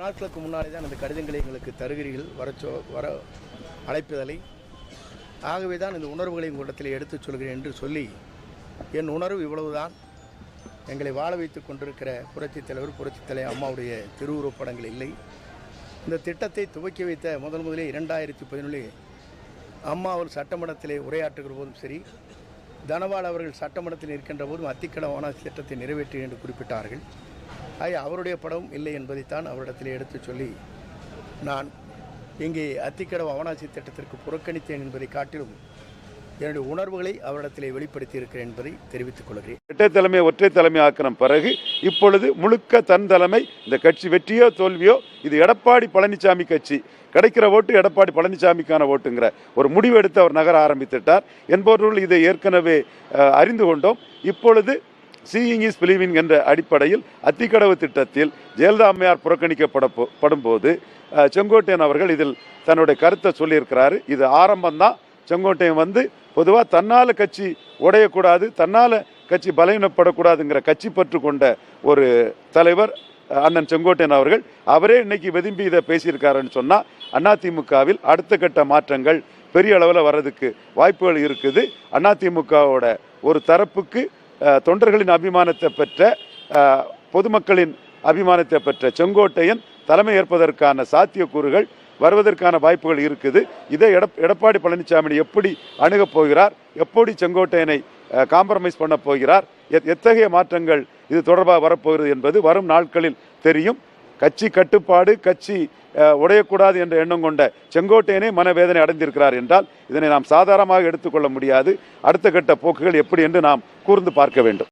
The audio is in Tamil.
நாட்களுக்கு முன்னாலே தான் அந்த கடிதங்களை எங்களுக்கு தருகிறீர்கள் வர அழைப்புதலை. ஆகவே தான் இந்த உணர்வுகளை உங்களிடத்தில் எடுத்துச் சொல்கிறேன் என்று சொல்லி, என் உணர்வு இவ்வளவுதான். எங்களை வாழ வைத்துக் கொண்டிருக்கிற புரட்சித் தலைவர் அம்மாவுடைய திருவுருவப்படங்கள் இல்லை. இந்த திட்டத்தை துவக்கி வைத்த முதலே 2011 அம்மா அவர் சட்டமன்றத்திலே உரையாற்றுகிற போதும் சரி, தனபால் அவர்கள் சட்டமன்றத்தில் இருக்கின்ற போதும் அத்திக்கட வனாசி திட்டத்தை நிறைவேற்றி என்று குறிப்பிட்டார்கள். அவருடைய படம் இல்லை என்பதைத்தான் அவரிடத்தில் எடுத்து சொல்லி, நான் இங்கே அத்திக்கட அவனாசி திட்டத்திற்கு புறக்கணித்தேன் என்பதை காட்டிலும் என்னுடைய உணர்வுகளை அவரிடத்திலே வெளிப்படுத்தி இருக்கிறேன் என்பதை தெரிவித்துக் கொள்கிறேன். இரட்டை தலைமை ஒற்றை தலைமை ஆக்கின பிறகு இப்பொழுது முழுக்க தன் தலைமை. இந்த கட்சி வெற்றியோ தோல்வியோ இது எடப்பாடி பழனிசாமி கட்சி. கிடைக்கிற ஓட்டு எடப்பாடி பழனிசாமிக்கான ஓட்டுங்கிற ஒரு முடிவு எடுத்து அவர் நகர ஆரம்பித்துட்டார் என்பவர்கள் இதை ஏற்கனவே அறிந்து கொண்டோம். இப்பொழுது சீயிங் இஸ் பிலீவிங் என்ற அடிப்படையில் அத்திக்கடவு திட்டத்தில் ஜெயலலிதா அம்மையார் புறக்கணிக்கப்படும் போது செங்கோட்டையன் அவர்கள் இதில் தன்னுடைய கருத்தை சொல்லியிருக்கிறாரு. இது ஆரம்பம்தான். செங்கோட்டையன் பொதுவாக தன்னால் கட்சி உடையக்கூடாது, தன்னால் கட்சி பலவீனப்படக்கூடாதுங்கிற கட்சி பற்று கொண்ட ஒரு தலைவர் அண்ணன் செங்கோட்டையன் அவர்கள். அவரே இன்னைக்கு வெதும்பி இதை பேசியிருக்காருன்னு சொன்னால் அதிமுகவில் அடுத்த கட்ட மாற்றங்கள் பெரிய அளவில் வர்றதுக்கு வாய்ப்புகள் இருக்குது. அதிமுகவோட ஒரு தரப்புக்கு தொண்டர்களின் அபிமானத்தை பெற்ற, பொதுமக்களின் அபிமானத்தை பெற்ற செங்கோட்டையன் தலைமை ஏற்பதற்கான சாத்தியக்கூறுகள் வருவதற்கான வாய்ப்புகள் இருக்குது. இதை எடப்பாடி பழனிசாமி எப்படி அணுகப் போகிறார், எப்படி செங்கோட்டையனை காம்ப்ரமைஸ் பண்ண போகிறார், எத்தகைய மாற்றங்கள் இது தொடர்பாக வரப்போகிறது என்பது வரும் நாட்களில் தெரியும். கட்சி கட்டுப்பாடு, கட்சி உடையக்கூடாது என்ற எண்ணம் கொண்ட செங்கோட்டையனே மனவேதனை அடைந்திருக்கிறார் என்றால் இதனை நாம் சாதாரணமாக எடுத்துக்கொள்ள முடியாது. அடுத்த கட்ட போக்குகள் எப்படி என்று நாம் கூர்ந்து பார்க்க வேண்டும்.